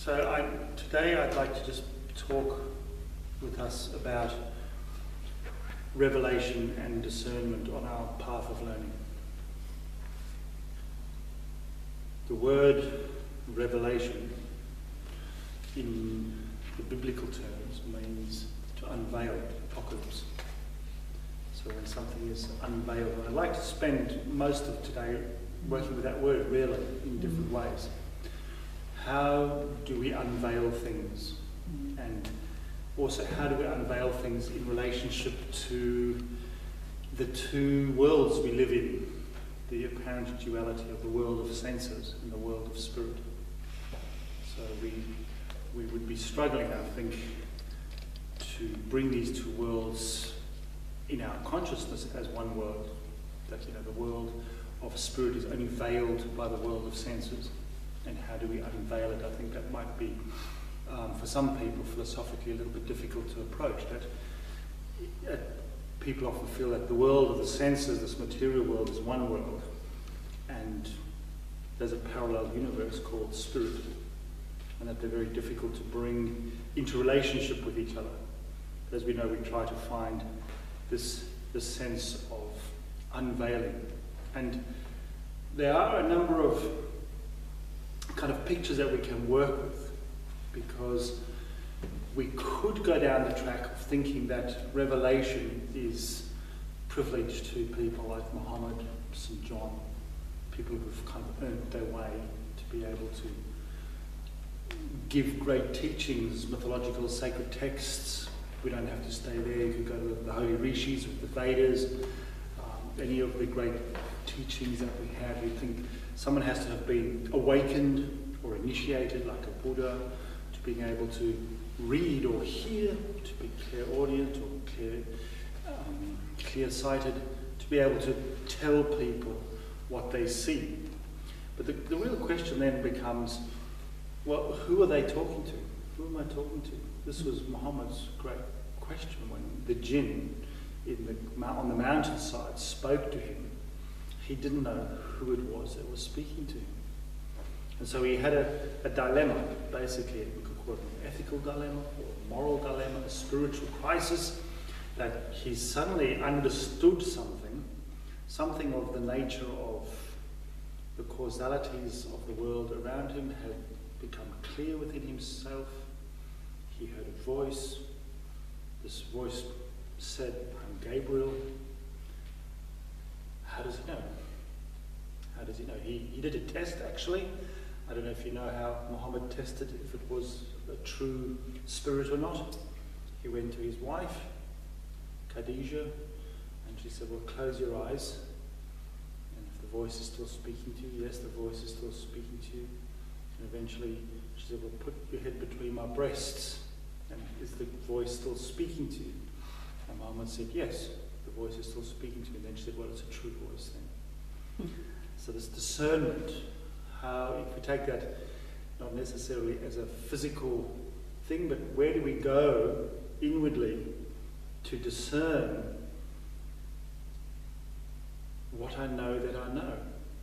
Today I'd like to just talk with us about revelation and discernment on our path of learning. The word revelation in the biblical terms means to unveil, apocalypse. So when something is unveiled, I'd like to spend most of today working with that word really in different ways. How do we unveil things? And also, how do we unveil things in relationship to the two worlds we live in, the apparent duality of the world of senses and the world of spirit? So we would be struggling, I think, to bring these two worlds in our consciousness as one world. That, the world of spirit is only veiled by the world of senses. And how do we unveil it? I think that might be, for some people, philosophically a little bit difficult to approach. That people often feel that the world of the senses, this material world, is one world, and there's a parallel universe called spirit, and that they're very difficult to bring into relationship with each other. As we know, we try to find this sense of unveiling. And there are a number of kind of pictures that we can work with, because we could go down the track of thinking that revelation is privileged to people like Muhammad, St. John, people who've kind of earned their way to be able to give great teachings, mythological sacred texts. We don't have to stay there. You could go to the holy rishis with the Vedas, any of the great teachings that we have. You think someone has to have been awakened or initiated like a Buddha to being able to read or hear, to be clairaudient or clear-sighted, to be able to tell people what they see. But the real question then becomes, well, who are they talking to? Who am I talking to? This was Muhammad's great question when the jinn on the mountainside spoke to him. He didn't know who it was that was speaking to him. And so he had a dilemma, basically. We could call it an ethical dilemma or a moral dilemma, a spiritual crisis, that he suddenly understood something of the nature of the causalities of the world around him had become clear within himself. He heard a voice. This voice said, "I'm Gabriel." How does he know? How does he know? He did a test, actually. I don't know if you know how Muhammad tested if it was a true spirit or not. He went to his wife, Khadija, and she said, "Well, close your eyes. And if the voice is still speaking to you," yes, the voice is still speaking to you. And eventually she said, "Well, put your head between my breasts. And is the voice still speaking to you?" And Muhammad said, "Yes, the voice is still speaking to me." And then she said, "Well, it's a true voice then." So this discernment, how, if we take that not necessarily as a physical thing, but where do we go inwardly to discern what I know that I know?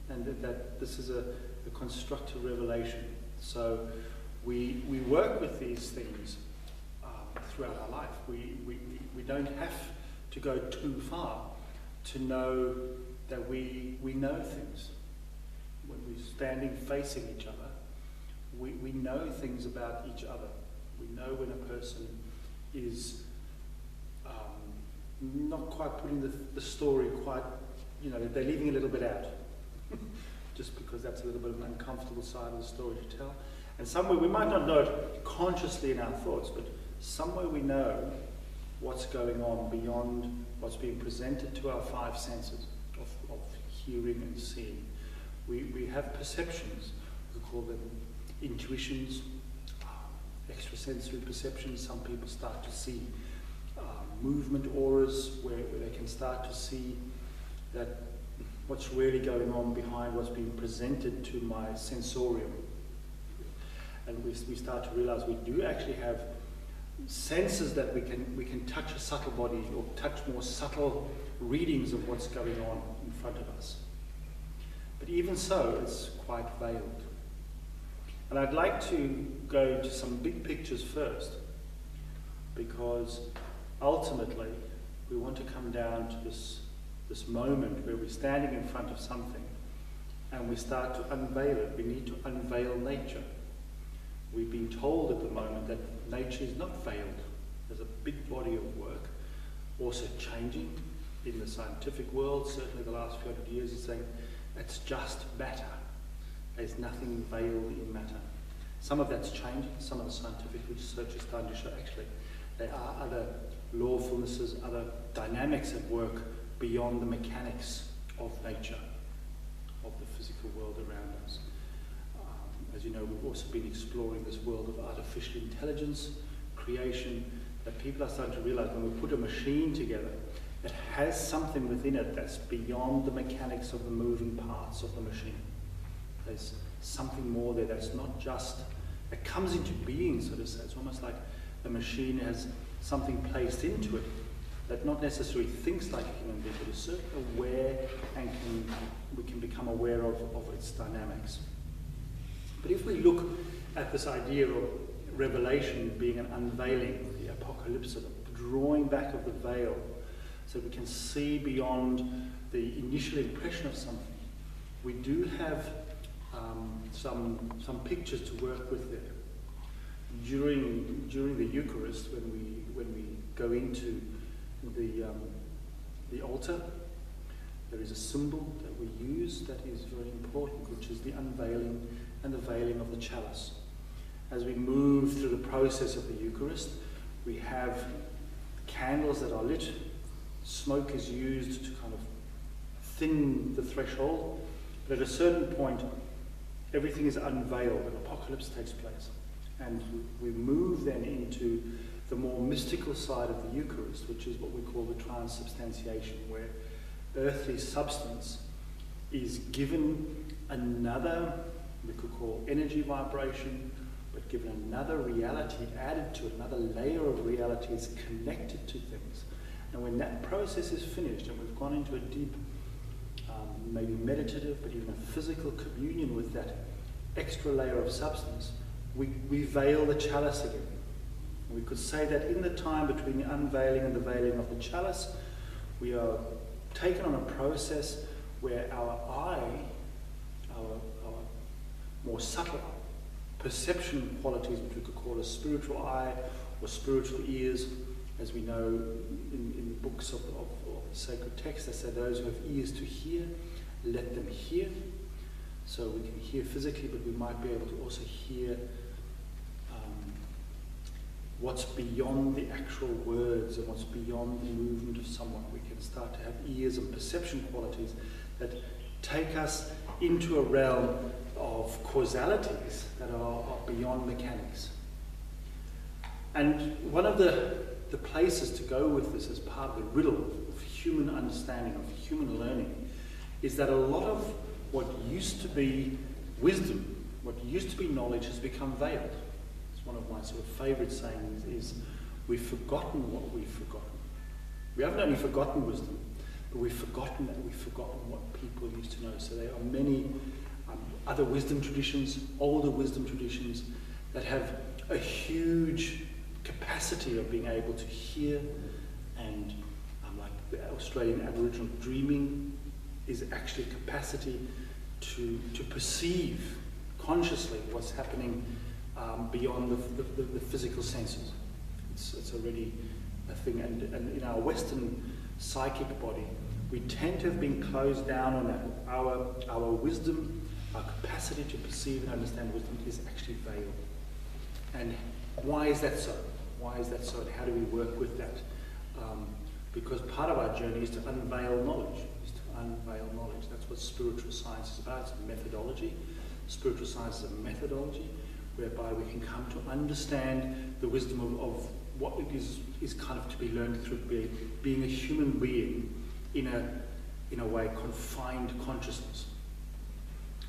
And that this is a constructive revelation. So we work with these things throughout our life. We don't have to go too far to know that we know things. When we're standing facing each other, we know things about each other. We know when a person is not quite putting the story quite, they're leaving a little bit out. Just because that's a little bit of an uncomfortable side of the story to tell. And somewhere, we might not know it consciously in our thoughts, but somewhere we know what's going on beyond what's being presented to our five senses of hearing and seeing. We have perceptions. We call them intuitions, extrasensory perceptions. Some people start to see movement auras where they can start to see that what's really going on behind what's being presented to my sensorium. And we start to realize we do actually have senses that we can touch a subtle body or touch more subtle readings of what's going on in front of us. But even so, it's quite veiled. And I'd like to go to some big pictures first, because ultimately we want to come down to this moment where we're standing in front of something and we start to unveil it. We need to unveil nature. We've been told at the moment that nature is not veiled. There's a big body of work also changing in the scientific world. Certainly the last few hundred years is saying it's just matter. There's nothing veiled in matter. Some of that's changing. Some of the scientific research is starting to show actually there are other lawfulnesses, other dynamics at work beyond the mechanics of nature, of the physical world around us. As you know, we've also been exploring this world of artificial intelligence, creation, that people are starting to realize when we put a machine together, it has something within it that's beyond the mechanics of the moving parts of the machine. There's something more there that's not just, it comes into being, so to say. It's almost like the machine has something placed into it that not necessarily thinks like a human being, but is certainly aware and we can become aware of its dynamics. But if we look at this idea of revelation being an unveiling, the apocalypse, the drawing back of the veil, so we can see beyond the initial impression of something, we do have some pictures to work with there. During the Eucharist, when we go into the altar, there is a symbol that we use that is very important, which is the unveiling and the veiling of the chalice. As we move through the process of the Eucharist, we have candles that are lit. Smoke is used to kind of thin the threshold, but at a certain point, everything is unveiled and apocalypse takes place. And we move then into the more mystical side of the Eucharist, which is what we call the transubstantiation, where earthly substance is given another, we could call energy vibration, but given another reality added to it, another layer of reality is connected to things. And when that process is finished and we've gone into a deep, maybe meditative, but even a physical communion with that extra layer of substance, we veil the chalice again. We could say that in the time between the unveiling and the veiling of the chalice, we are taken on a process where our eye, our more subtle perception qualities, which we could call a spiritual eye or spiritual ears, as we know in books of the sacred text, they say those who have ears to hear, let them hear. So we can hear physically, but we might be able to also hear what's beyond the actual words and what's beyond the movement of someone. We can start to have ears and perception qualities that take us into a realm of causalities that are beyond mechanics. And one of the places to go with this as part of the riddle of human understanding, of human learning, is that a lot of what used to be wisdom, what used to be knowledge, has become veiled. It's one of my sort of favourite sayings is, we've forgotten what we've forgotten. We haven't only forgotten wisdom, but we've forgotten that we've forgotten what people used to know. So there are many other wisdom traditions, older wisdom traditions, that have a huge capacity of being able to hear, and like the Australian Aboriginal dreaming is actually a capacity to perceive consciously what's happening beyond the physical senses. It's already a thing, and in our Western psychic body, we tend to have been closed down on that. Our wisdom, our capacity to perceive and understand wisdom is actually veiled. And why is that so? Why is that so? And how do we work with that? Because part of our journey is to unveil knowledge. That's what spiritual science is about. It's a methodology. Spiritual science is a methodology whereby we can come to understand the wisdom of what it is kind of to be learned through being a human being in a way confined consciousness.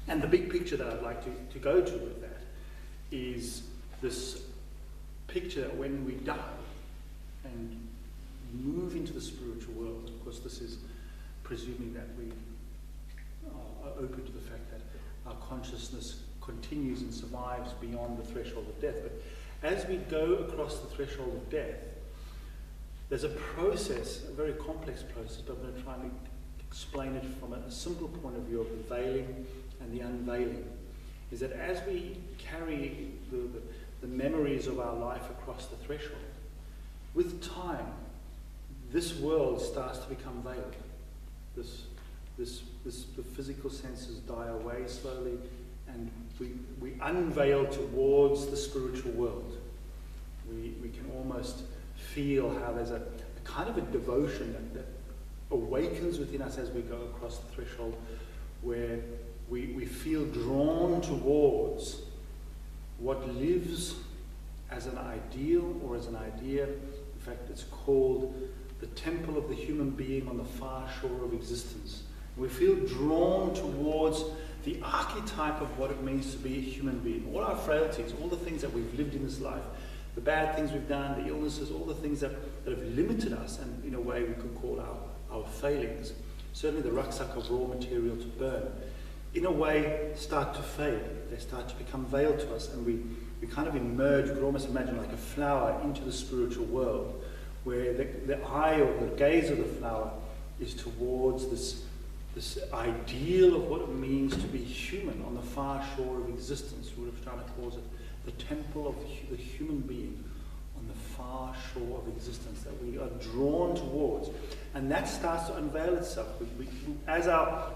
And the big picture that I'd like to go to with that is this picture that when we die and move into the spiritual world, of course this is presuming that we are open to the fact that our consciousness continues and survives beyond the threshold of death. But as we go across the threshold of death, there's a process, a very complex process, but I'm going to try and explain it from a simple point of view of the veiling and the unveiling. Is that as we carry the memories of our life across the threshold, with time, this world starts to become veiled. The physical senses die away slowly, and we unveil towards the spiritual world. We can almost feel how there's a kind of a devotion that awakens within us as we go across the threshold, where we feel drawn towards what lives as an ideal or as an idea. In fact, it's called the temple of the human being on the far shore of existence. We feel drawn towards the archetype of what it means to be a human being. All our frailties, all the things that we've lived in this life, the bad things we've done, the illnesses, all the things that have limited us, and in a way we could call our failings, certainly the rucksack of raw material to burn, in a way start to fade. They start to become veiled to us, and we kind of emerge, you could almost imagine like a flower, into the spiritual world, where the eye or the gaze of the flower is towards this ideal of what it means to be human on the far shore of existence. We would have tried to call it the temple of the human being on the far shore of existence that we are drawn towards. And that starts to unveil itself.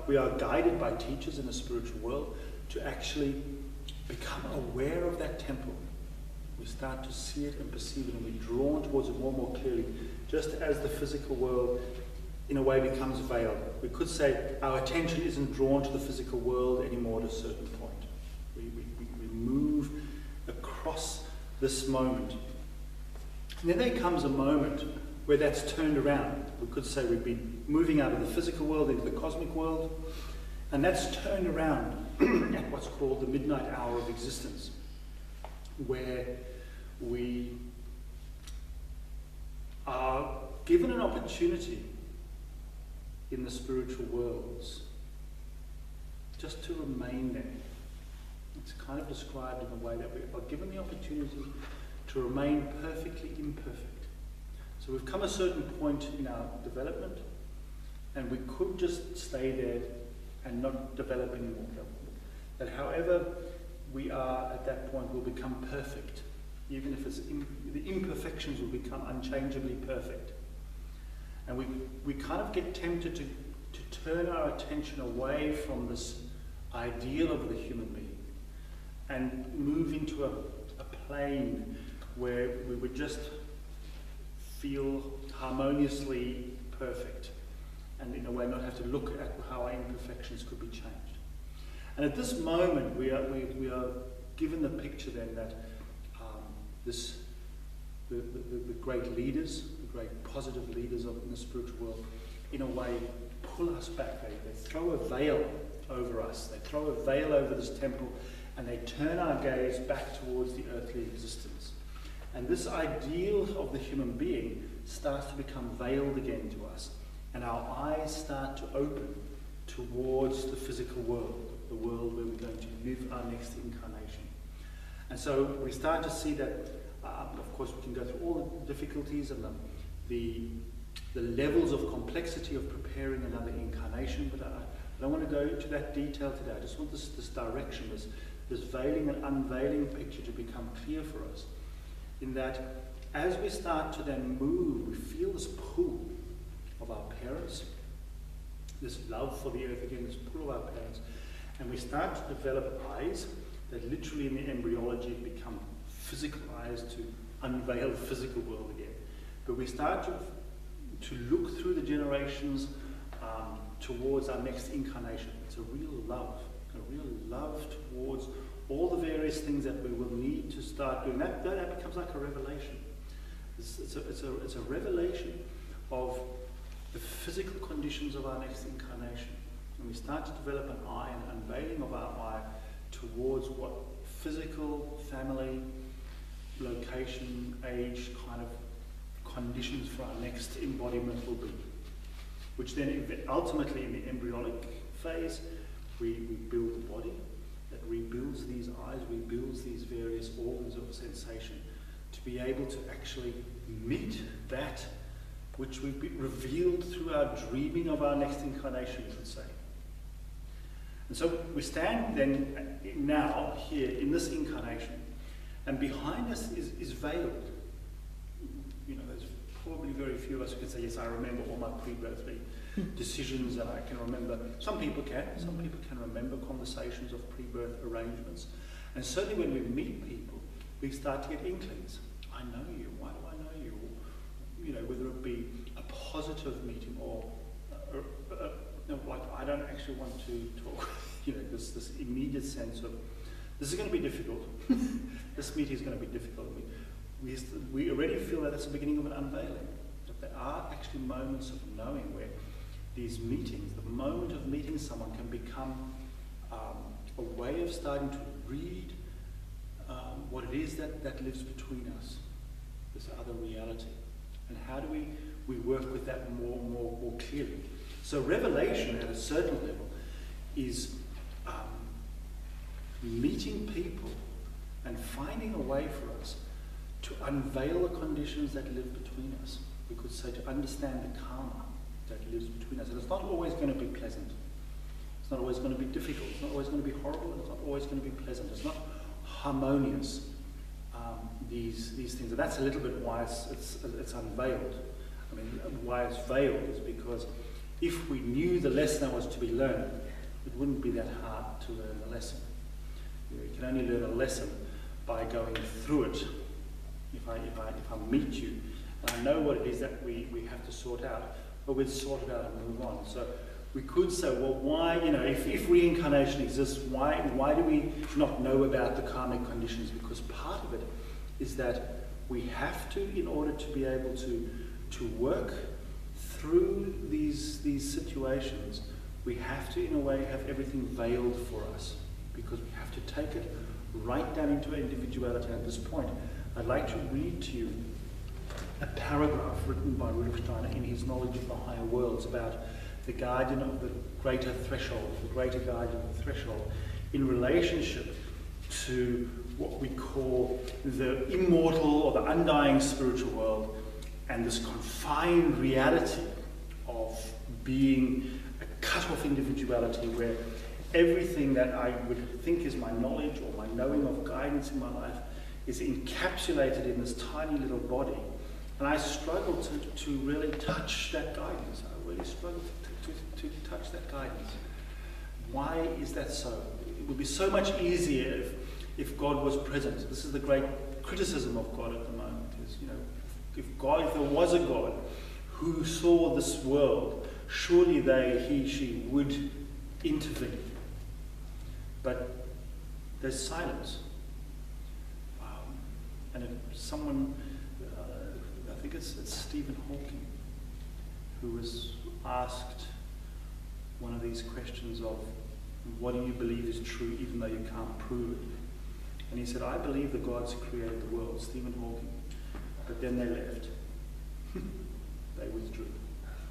We are guided by teachers in the spiritual world to actually become aware of that temple. We start to see it and perceive it, and we're drawn towards it more and more clearly, just as the physical world in a way becomes veiled. We could say our attention isn't drawn to the physical world anymore at a certain point. We move across this moment. And then there comes a moment where that's turned around. We could say we've been moving out of the physical world into the cosmic world, and that's turned around at what's called the midnight hour of existence, where we are given an opportunity in the spiritual worlds just to remain there. It's kind of described in a way that we are given the opportunity to remain perfectly imperfect. So we've come a certain point in our development, and we could just stay there and not develop anymore. That however we are at that point, will become perfect. Even if the imperfections will become unchangeably perfect. And we kind of get tempted to turn our attention away from this ideal of the human being and move into a plane where we would just feel harmoniously perfect, and in a way not have to look at how our imperfections could be changed. And at this moment we are given the picture then that the great leaders, the great positive leaders in the spiritual world, in a way pull us back. They throw a veil over us. They throw a veil over this temple, and they turn our gaze back towards the earthly existence. And this ideal of the human being starts to become veiled again to us, and our eyes start to open towards the physical world, the world where we're going to live our next incarnation. And so we start to see that, of course, we can go through all the difficulties and the levels of complexity of preparing another incarnation, but I don't want to go into that detail today. I just want this direction, this veiling and unveiling picture to become clear for us, in that as we start to then move, we feel this pull of our parents, this love for the earth again, this pull of our parents, and we start to develop eyes that literally in the embryology become physical eyes to unveil the physical world again. But we start to look through the generations towards our next incarnation. It's a real love towards all the various things that we will need to start doing. That becomes like a revelation. It's a revelation of the physical conditions of our next incarnation. And we start to develop an eye, an unveiling of our eye towards what physical, family, location, age kind of conditions for our next embodiment will be. Which then ultimately in the embryonic phase, we build the body. that rebuilds these eyes, rebuilds these various organs of sensation, to be able to actually meet that which we've been revealed through our dreaming of our next incarnation, we should say. And so we stand then now here in this incarnation, and behind us is veiled. You know, there's probably very few of us who can say, yes, I remember all my pre-birthday decisions, and I can remember. Some people can remember conversations of pre-birth arrangements. And certainly when we meet people, we start to get inklings. I know you. Why do I know you? Or, you know, whether it be a positive meeting or like, I don't actually want to talk. You know, this immediate sense of, this is going to be difficult. This meeting is going to be difficult. We already feel that that's the beginning of an unveiling. That there are actually moments of knowing where these meetings, the moment of meeting someone, can become a way of starting to read what it is that lives between us, this other reality. And how do we work with that more clearly? So revelation at a certain level is meeting people and finding a way for us to unveil the conditions that live between us. We could say to understand the karma that lives between us. And it's not always going to be pleasant. It's not always going to be difficult. It's not always going to be horrible. And it's not always going to be pleasant. It's not harmonious, these things. And that's a little bit why it's unveiled. I mean, why it's veiled is because if we knew the lesson that was to be learned, it wouldn't be that hard to learn the lesson. You can only learn a lesson by going through it. If I meet you, and I know what it is that we have to sort out, but we'll sort it out and move on. So we could say, well, why, you know, if reincarnation exists, why do we not know about the karmic conditions? Because part of it is that we have to, in order to be able to work through these situations, we have to, in a way, have everything veiled for us, because we have to take it right down into our individuality. At this point, I'd like to read to you a paragraph written by Rudolf Steiner in his Knowledge of the Higher Worlds about the guardian of the greater threshold, the greater guardian of the threshold, in relationship to what we call the immortal or the undying spiritual world, and this confined reality of being a cut-off individuality where everything that I would think is my knowledge or my knowing of guidance in my life is encapsulated in this tiny little body. And I struggle to really touch that guidance. I really struggle to touch that guidance. Why is that so? It would be so much easier if God was present. This is the great criticism of God at the moment, is, you know, if there was a God who saw this world, surely he, she would intervene. But there's silence. And someone, I think it's Stephen Hawking, who was asked one of these questions of, what do you believe is true even though you can't prove it? And he said, I believe the gods created the world, Stephen Hawking. But then they left. They withdrew.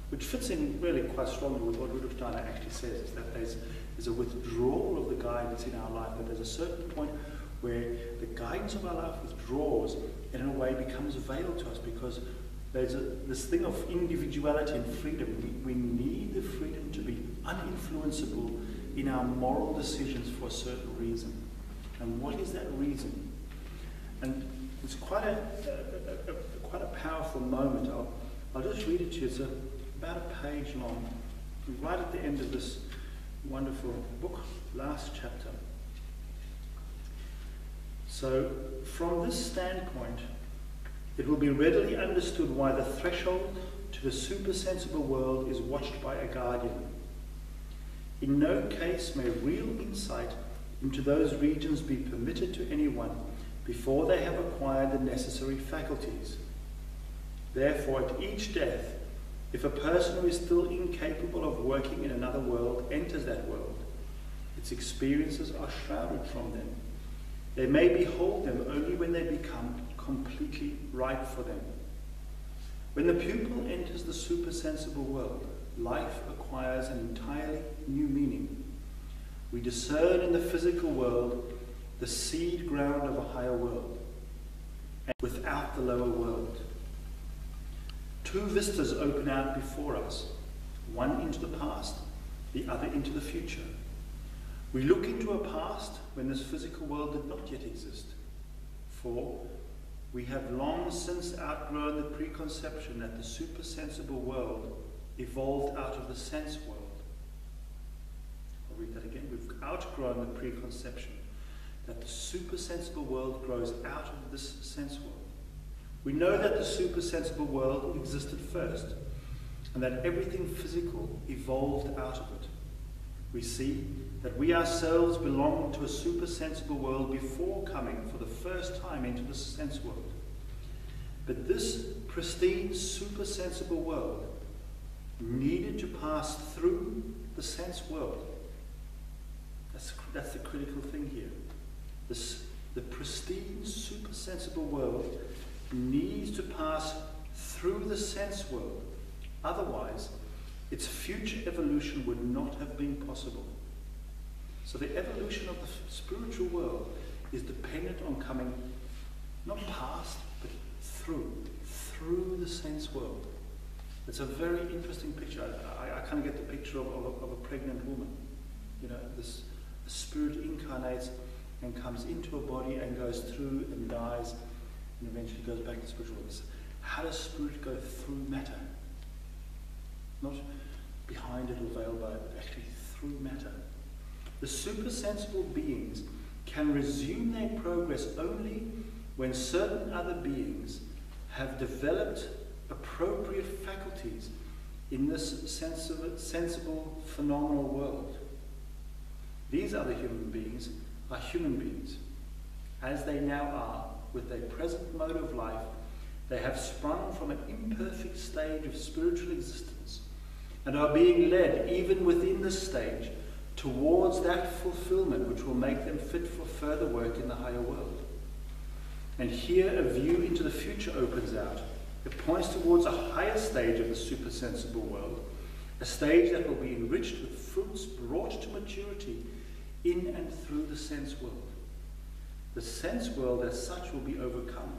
Which fits in really quite strongly with what Rudolf Steiner actually says, is that there's a withdrawal of the guidance in our life, but there's a certain point where the guidance of our life withdraws and in a way becomes veiled to us, because there's this thing of individuality and freedom. We need the freedom to be uninfluenceable in our moral decisions for a certain reason. And what is that reason? And it's quite a powerful moment. I'll just read it to you. It's about a page long, right at the end of this wonderful book, last chapter. So, from this standpoint, it will be readily understood why the threshold to the supersensible world is watched by a guardian. In no case may real insight into those regions be permitted to anyone before they have acquired the necessary faculties. Therefore, at each death, if a person who is still incapable of working in another world enters that world, its experiences are shrouded from them. They may behold them only when they become completely ripe for them. When the pupil enters the supersensible world, life acquires an entirely new meaning. We discern in the physical world the seed ground of a higher world, and without the lower world. Two vistas open out before us, one into the past, the other into the future. We look into a past when this physical world did not yet exist, for we have long since outgrown the preconception that the supersensible world evolved out of the sense world. I'll read that again. We've outgrown the preconception that the supersensible world grows out of this sense world. We know that the supersensible world existed first, and that everything physical evolved out of it. We see that we ourselves belong to a supersensible world before coming for the first time into the sense world. But this pristine supersensible world needed to pass through the sense world. That's the critical thing here. The pristine supersensible world needs to pass through the sense world. Otherwise, its future evolution would not have been possible. So the evolution of the spiritual world is dependent on coming not past, but through the sense world. It's a very interesting picture. I kind of get the picture of a pregnant woman. You know, the spirit incarnates and comes into a body and goes through and dies and eventually goes back to spiritual world. How does spirit go through matter? Not behind it or veiled by it, but actually through matter. The supersensible beings can resume their progress only when certain other beings have developed appropriate faculties in this sensible, phenomenal world. These other human beings are human beings. As they now are, with their present mode of life, they have sprung from an imperfect stage of spiritual existence and are being led, even within this stage, towards that fulfillment which will make them fit for further work in the higher world. And here a view into the future opens out. It points towards a higher stage of the supersensible world, a stage that will be enriched with fruits brought to maturity in and through the sense world. The sense world as such will be overcome,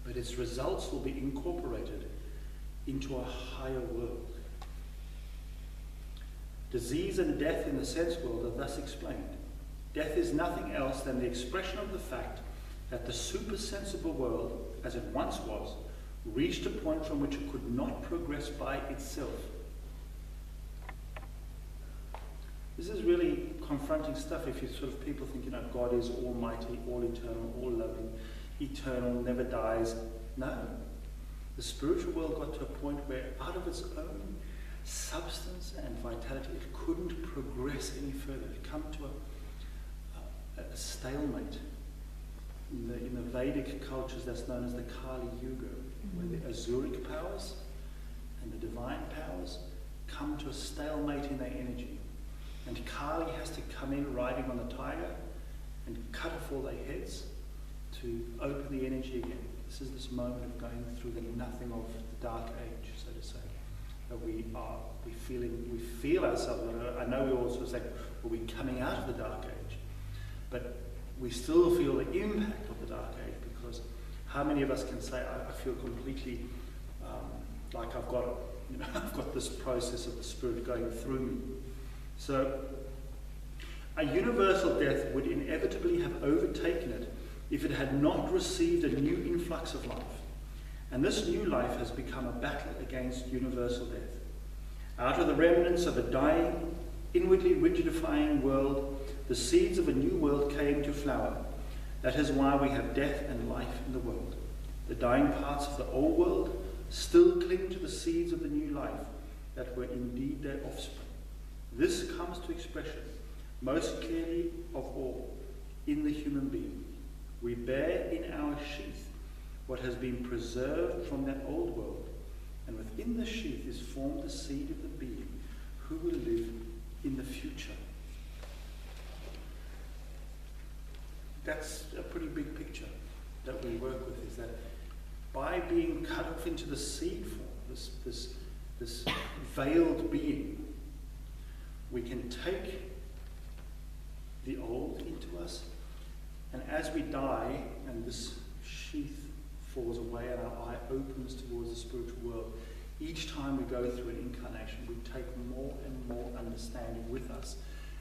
but its results will be incorporated into a higher world. Disease and death in the sense world are thus explained. Death is nothing else than the expression of the fact that the supersensible world, as it once was, reached a point from which it could not progress by itself. This is really confronting stuff if you sort of people think, you know, God is almighty, all eternal, all loving, eternal, never dies. No. The spiritual world got to a point where out of its own substance and vitality, it couldn't progress any further. It had come to a stalemate. In the Vedic cultures, that's known as the Kali Yuga, where the Asuric powers and the divine powers come to a stalemate in their energy. And Kali has to come in riding on the tiger and cut off all their heads to open the energy again. This is this moment of going through the nothing of the dark age, so to say. We feel ourselves. I know we also say, well, we're coming out of the dark age, but we still feel the impact of the dark age, because how many of us can say, I feel completely like I've got this process of the Spirit going through me. So a universal death would inevitably have overtaken it if it had not received a new influx of life. And this new life has become a battle against universal death. Out of the remnants of a dying, inwardly rigidifying world, the seeds of a new world came to flower. That is why we have death and life in the world. The dying parts of the old world still cling to the seeds of the new life that were indeed their offspring. This comes to expression most clearly of all in the human being. We bear in our sheath what has been preserved from that old world, and within the sheath is formed the seed of the being who will live in the future. That's a pretty big picture that we work with, is that by being cut off into the seed form, this veiled being, we can take the old into us. And as we die, and this sheath falls away and our eye opens towards the spiritual world, each time we go through an incarnation, we take more and more understanding with us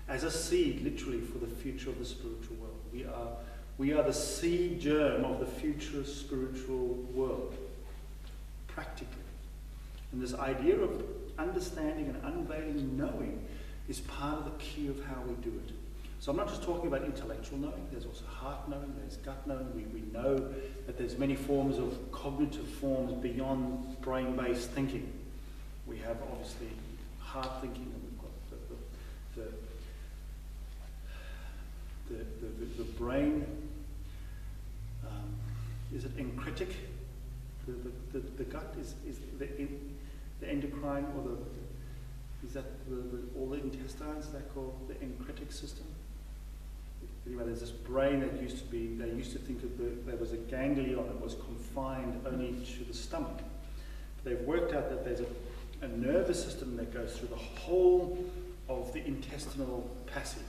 as a seed, literally, for the future of the spiritual world. We are the seed germ of the future spiritual world, practically. And this idea of understanding and unveiling and knowing is part of the key of how we do it. So I'm not just talking about intellectual knowing, there's also heart knowing, there's gut knowing. We know that there's many forms of cognitive forms beyond brain-based thinking. We have obviously heart thinking, and we've got the brain. Is it encritic? The gut is the endocrine, or is that all the intestines? Is that called the encritic system? Anyway, there's this brain that they used to think of there was a ganglion that was confined only to the stomach. They've worked out that there's a nervous system that goes through the whole of the intestinal passage.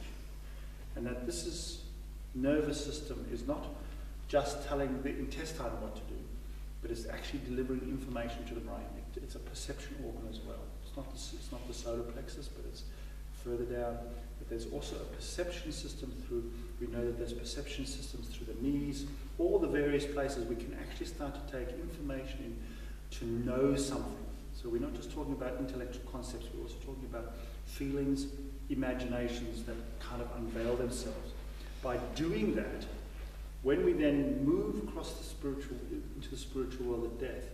And that this nervous system is not just telling the intestine what to do, but it's actually delivering information to the brain. It's a perception organ as well. It's not the solar plexus, but it's further down. But there's also a perception system through, we know that there's perception systems through the knees, all the various places we can actually start to take information in to know something. So we're not just talking about intellectual concepts, we're also talking about feelings, imaginations that kind of unveil themselves. By doing that, when we then move across into the spiritual world of death,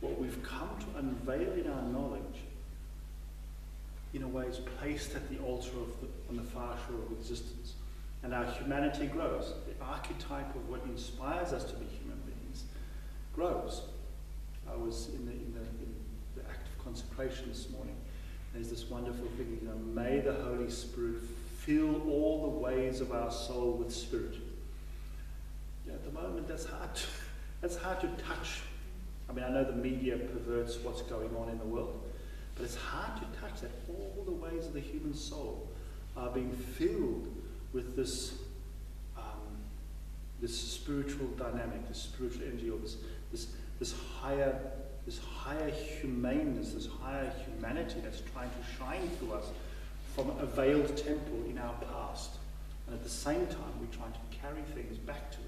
what we've come to unveil in our knowledge, in a way, is placed at the altar on the far shore of existence. And our humanity grows. The archetype of what inspires us to be human beings grows. I was in the act of consecration this morning. There's this wonderful thing, may the Holy Spirit fill all the ways of our soul with spirit. At the moment, that's hard to touch. I mean, I know the media perverts what's going on in the world, but it's hard to touch that all the ways of the human soul are being filled with this spiritual dynamic, this spiritual energy, or this higher humaneness, this higher humanity that's trying to shine through us from a veiled temple in our past. And at the same time, we're trying to carry things back to it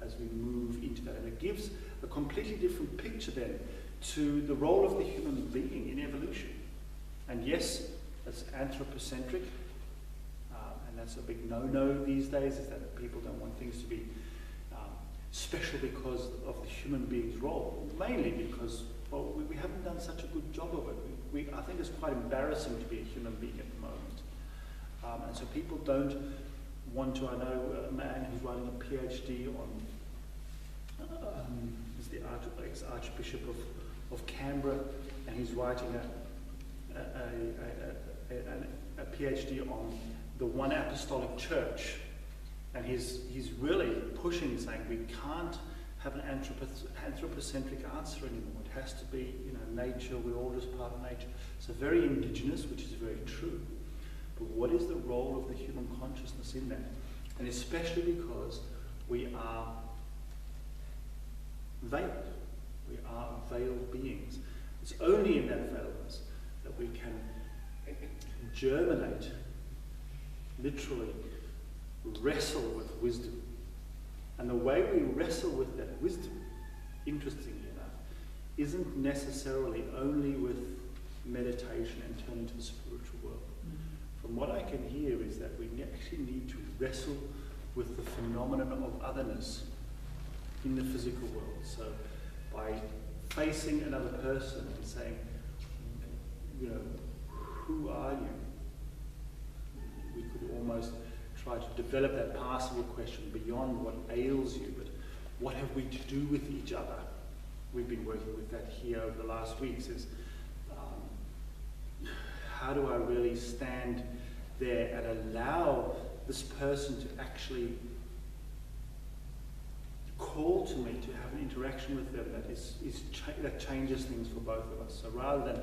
as we move into that. And it gives a completely different picture then to the role of the human being in evolution. And yes, that's anthropocentric, and that's a big no-no these days, is that people don't want things to be special because of the human being's role, mainly because, well, we haven't done such a good job of it. I think it's quite embarrassing to be a human being at the moment. And so people don't want to. I know a man who's writing a PhD on, he's the ex-Archbishop of Canberra, and he's writing a PhD on the one apostolic church. And he's really pushing, saying we can't have an anthropocentric answer anymore. It has to be, nature, we're all just part of nature. So very indigenous, which is very true. But what is the role of the human consciousness in that? And especially because we are veiled. We are veiled beings. It's only in that veiledness that we can germinate, literally wrestle with wisdom. And the way we wrestle with that wisdom, interestingly enough, isn't necessarily only with meditation and turning to the spiritual world. From what I can hear is that we actually need to wrestle with the phenomenon of otherness in the physical world. So by facing another person and saying, who are you? We could almost try to develop that pastoral question beyond what ails you, but what have we to do with each other? We've been working with that here over the last weeks, is how do I really stand there and allow this person to actually call to me to have an interaction with them that changes things for both of us. So rather than,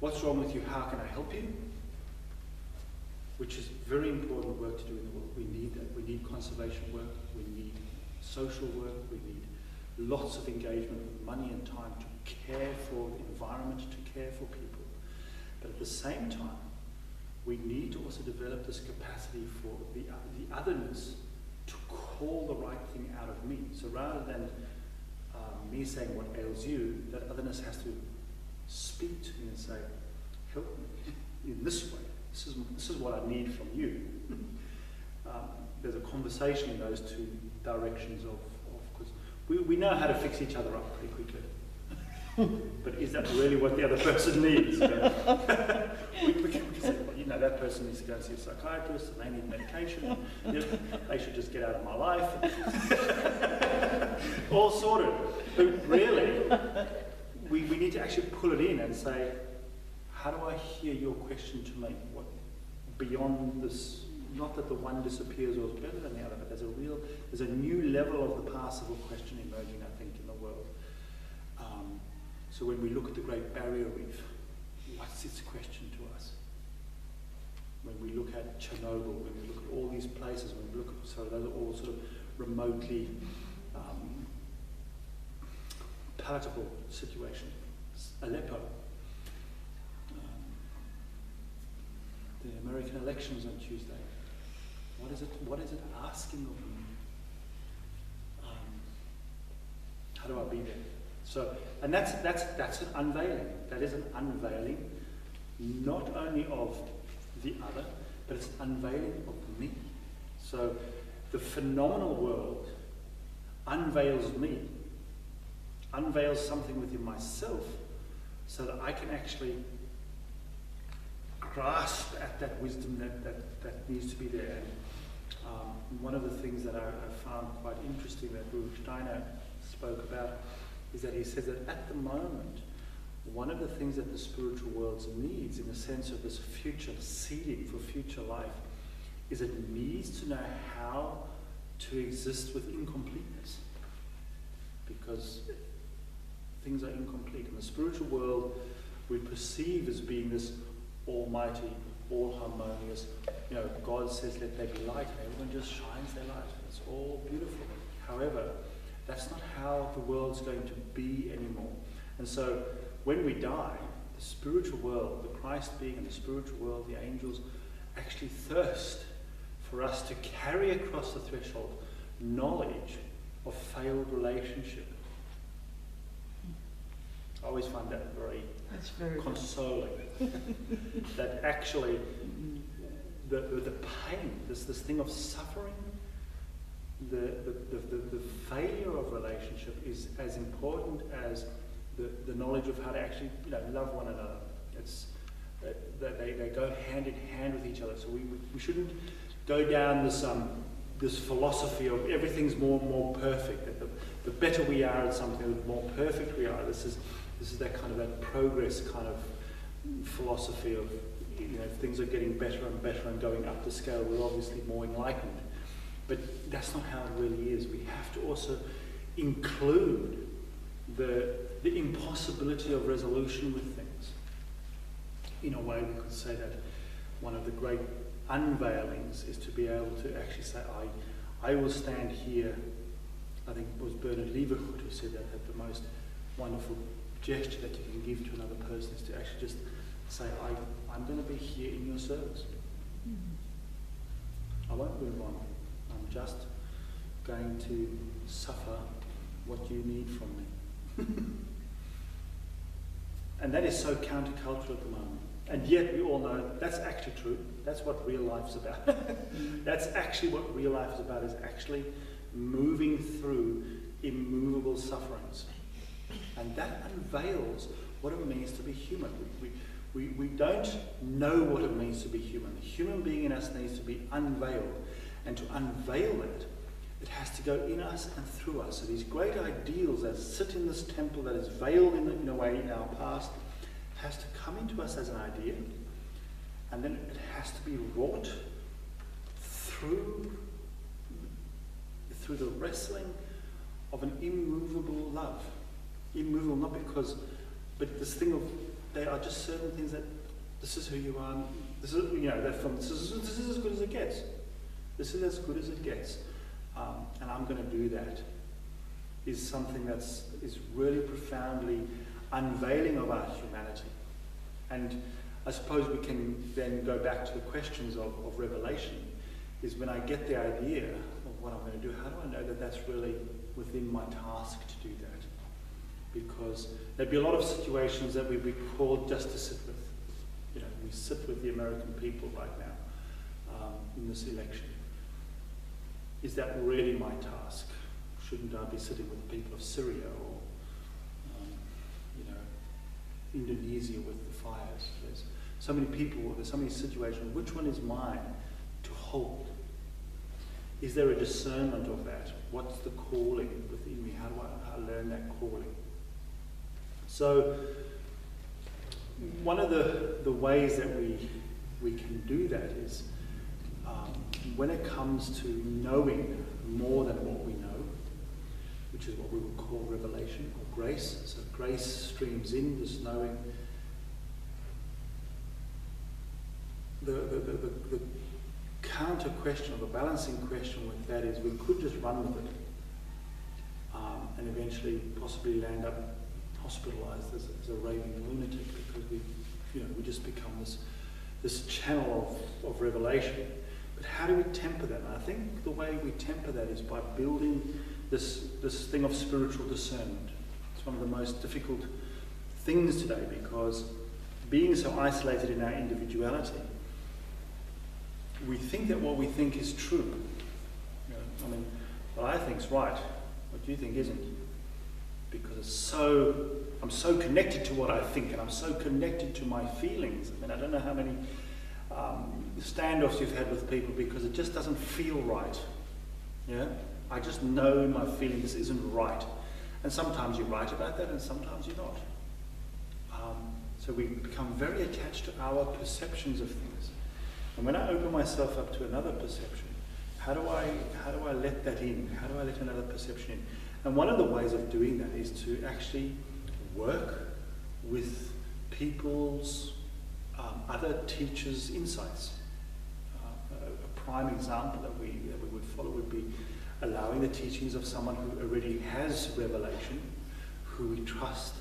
what's wrong with you, how can I help you? which is very important work to do in the world. We need that. We need conservation work. We need social work. We need lots of engagement with money and time to care for the environment, to care for people. But at the same time, we need to also develop this capacity for the otherness to call the right thing out of me. So rather than me saying what ails you, that otherness has to speak to me and say, help me in this way. This is what I need from you. There's a conversation in those two directions because we know how to fix each other up pretty quickly. But is that really what the other person needs? We can say, well, that person needs to go and see a psychiatrist and they need medication. They should just get out of my life. All sorted. But really, we need to actually pull it in and say, how do I hear your question to make what beyond this? Not that the one disappears or is better than the other, but there's a new level of the passible question emerging, I think, in the world. So when we look at the Great Barrier Reef, what's its question to us? When we look at Chernobyl, when we look at all these places, when we look at, so those are all sort of remotely palatable situations. Aleppo, the American elections on Tuesday. What is it asking of me? How do I be there? So, and that's an unveiling. That is an unveiling, not only of the other, but it's an unveiling of me. So, the phenomenal world unveils me, unveils something within myself, so that I can actually grasp at that wisdom that needs to be there. And one of the things that I found quite interesting that Ruth Steiner spoke about is that he says that at the moment, one of the things that the spiritual world needs, in the sense of this future seeding for future life, is it needs to know how to exist with incompleteness, because things are incomplete. In the spiritual world, we perceive as being this almighty, all harmonious. God says, let there be light, and everyone just shines their light. It's all beautiful. However, that's not how the world's going to be anymore. And so, when we die, the spiritual world, the Christ being and the spiritual world, the angels, actually thirst for us to carry across the threshold knowledge of failed relationship. I always find that very consoling. That actually, the pain, this thing of suffering, the failure of relationship is as important as the knowledge of how to actually love one another. It's they go hand in hand with each other. So we shouldn't go down this philosophy of everything's more and more perfect. That the better we are at something, the more perfect we are. This is that kind of that progress kind of philosophy of things are getting better and better and going up the scale. We're obviously more enlightened, but that's not how it really is. We have to also include the impossibility of resolution with things. In a way, we could say that one of the great unveilings is to be able to actually say, I will stand here. I think it was Bernard Leverhulme who said that the most wonderful gesture that you can give to another person is to actually just say, I'm going to be here in your service. I won't move on. I'm just going to suffer what you need from me. And that is so countercultural at the moment. And yet we all know that's actually true. That's what real life's about. That's actually what real life is about, is actually moving through immovable sufferings. And that unveils what it means to be human. We don't know what it means to be human. The human being in us needs to be unveiled. And to unveil that, it has to go in us and through us. So these great ideals that sit in this temple that is veiled in a way in our past has to come into us as an idea, and then it has to be wrought through the wrestling of an immovable love. Immovable, not because, but this thing of, there are just certain things that this is who you are. This is, you know, this is as good as it gets. This is as good as it gets. And I'm going to do that. Is something is really profoundly unveiling of our humanity. And I suppose we can then go back to the questions of revelation, is when I get the idea of what I'm going to do, how do I know that that's really within my task to do that? Because there'd be a lot of situations that we'd be called just to sit with. You know, we sit with the American people right now in this election. Is that really my task? Shouldn't I be sitting with the people of Syria or, you know, Indonesia with the fires? There's so many people, there's so many situations. Which one is mine to hold? Is there a discernment of that? What's the calling within me? How do I learn that calling? So, one of the ways that we can do that is when it comes to knowing more than what we know, which is what we would call revelation or grace. So grace streams in, this knowing. The counter question or the balancing question with that is we could just run with it and eventually possibly land up hospitalized as a raving lunatic because we just become this channel of revelation. But how do we temper that? And I think the way we temper that is by building this thing of spiritual discernment. It's one of the most difficult things today because being so isolated in our individuality, we think that what we think is true. You know, I mean, what I think is right, what you think isn't. Because I'm so connected to what I think and I'm so connected to my feelings. I mean, I don't know how many standoffs you've had with people because it just doesn't feel right. Yeah? I just know in my feeling this isn't right. And sometimes you're right about that and sometimes you're not. So we become very attached to our perceptions of things. And when I open myself up to another perception, how do I let that in? How do I let another perception in? And one of the ways of doing that is to actually work with people's other teachers' insights. A prime example that we would follow would be allowing the teachings of someone who already has revelation, who we trust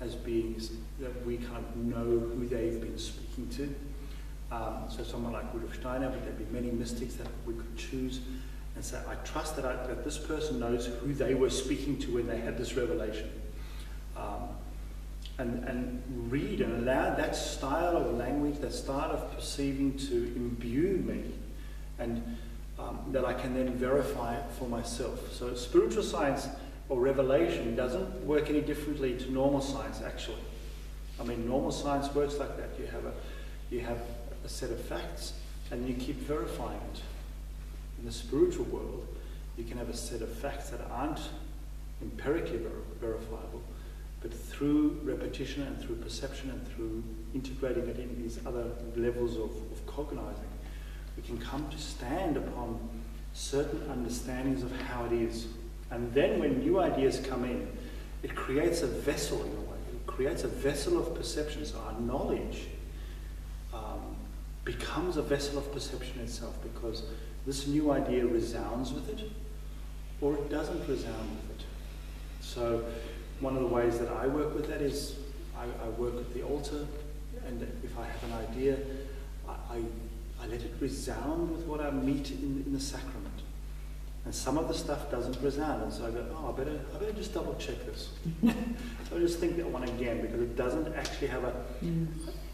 as beings that we kind of know who they've been speaking to. So someone like Rudolf Steiner, but there'd be many mystics that we could choose and say, I trust that this person knows who they were speaking to when they had this revelation. And read and allow that style of language, that style of perceiving to imbue me, and that I can then verify it for myself. So spiritual science or revelation doesn't work any differently to normal science, actually. I mean, normal science works like that. You have a set of facts, and you keep verifying it. In the spiritual world, you can have a set of facts that aren't empirically verifiable, but through repetition and through perception and through integrating it in these other levels of cognizing, we can come to stand upon certain understandings of how it is. And then when new ideas come in, it creates a vessel in a way. It creates a vessel of perception. So our knowledge becomes a vessel of perception itself because this new idea resounds with it or it doesn't resound with it. So one of the ways that I work with that is I work at the altar, and if I have an idea, I let it resound with what I meet in the sacrament. And some of the stuff doesn't resound, and so I go, I better just double check this. So I just think that one again, because it doesn't actually have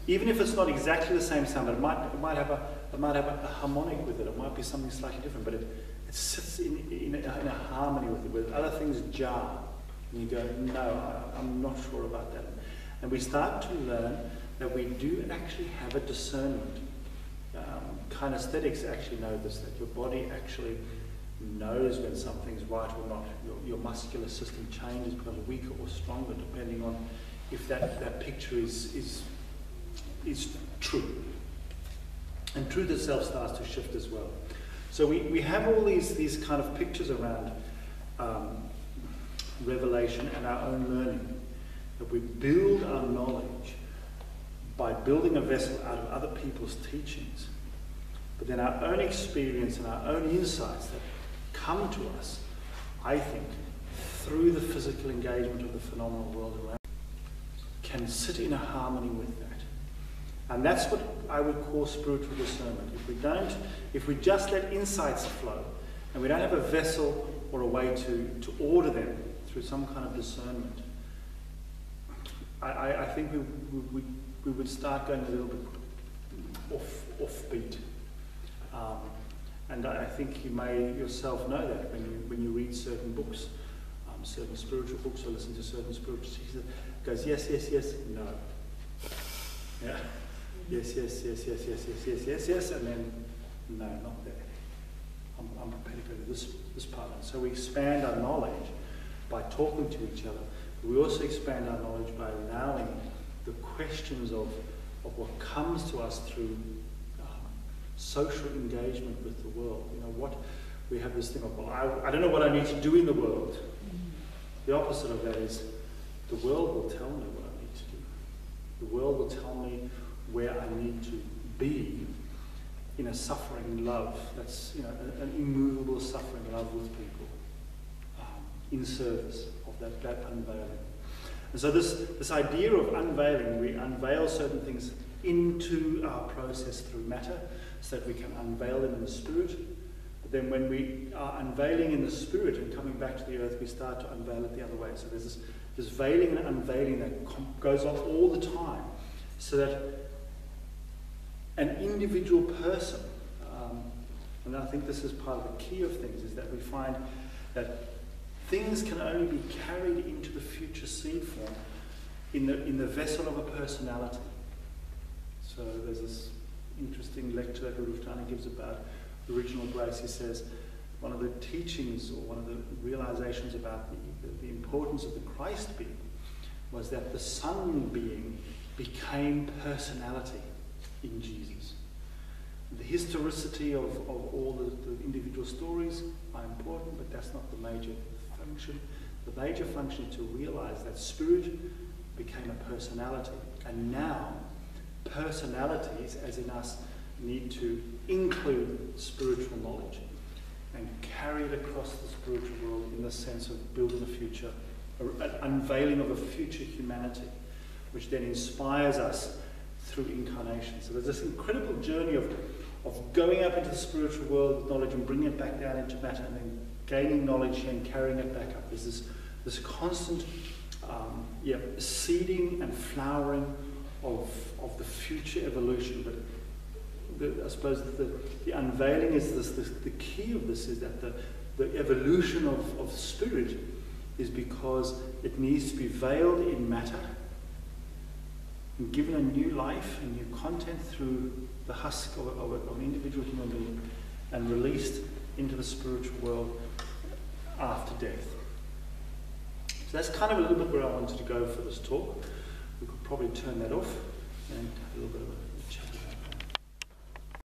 even if it's not exactly the same sound, but it might have a harmonic with it. It might be something slightly different, but it sits in a harmony with it, where other things jar. And you go, no, I'm not sure about that. And we start to learn that we do actually have a discernment. Kinesthetics actually know this, that your body actually knows when something's right or not. Your muscular system changes, becomes weaker or stronger, depending on if that picture is true. And truth itself starts to shift as well. So we have all these kind of pictures around revelation and our own learning, that we build our knowledge by building a vessel out of other people's teachings, but then our own experience and our own insights that come to us, I think, through the physical engagement of the phenomenal world around, can sit in a harmony with that. And that's what I would call spiritual discernment. If we just let insights flow, and we don't have a vessel or a way to order them through some kind of discernment, I think we would start going a little bit offbeat. And I think you may yourself know that when you read certain books, certain spiritual books, or listen to certain spiritual teachers, it goes yes, yes, yes, no. Yeah. Yes, yes, yes, yes, yes, yes, yes, yes, yes, and then no, not there. I'm prepared to go to this part. And so we expand our knowledge by talking to each other. We also expand our knowledge by allowing the questions of what comes to us through social engagement with the world. You know, what we have this thing of, well, I don't know what I need to do in the world. The opposite of that is the world will tell me what I need to do. The world will tell me where I need to be in a suffering love. That's, you know, an immovable suffering love with people, in service of that unveiling. And so this idea of unveiling, we unveil certain things into our process through matter, so that we can unveil them in the spirit. But then when we are unveiling in the spirit and coming back to the earth, we start to unveil it the other way. So there's this veiling and unveiling that goes on all the time, so that an individual person, and I think this is part of the key of things, is that we find that things can only be carried into the future seed form in the vessel of a personality. So there's this interesting lecture that Rudolf gives about original grace. He says one of the teachings, or one of the realizations about the importance of the Christ being, was that the Son being became personality in Jesus. The historicity of all the individual stories are important, but that's not the major function. The major function is to realize that spirit became a personality, and now personalities, as in us, need to include spiritual knowledge and carry it across the spiritual world in the sense of building a future, an unveiling of a future humanity, which then inspires us through incarnation. So there's this incredible journey of going up into the spiritual world with knowledge and bringing it back down into matter, and then gaining knowledge and carrying it back up. There's this constant seeding and flowering of the future evolution. But I suppose the unveiling is the key of this is that the evolution of spirit is because it needs to be veiled in matter and given a new life and new content through the husk of an individual human being, and released into the spiritual world after death. So that's kind of a little bit where I wanted to go for this talk. We could probably turn that off and have a little bit of a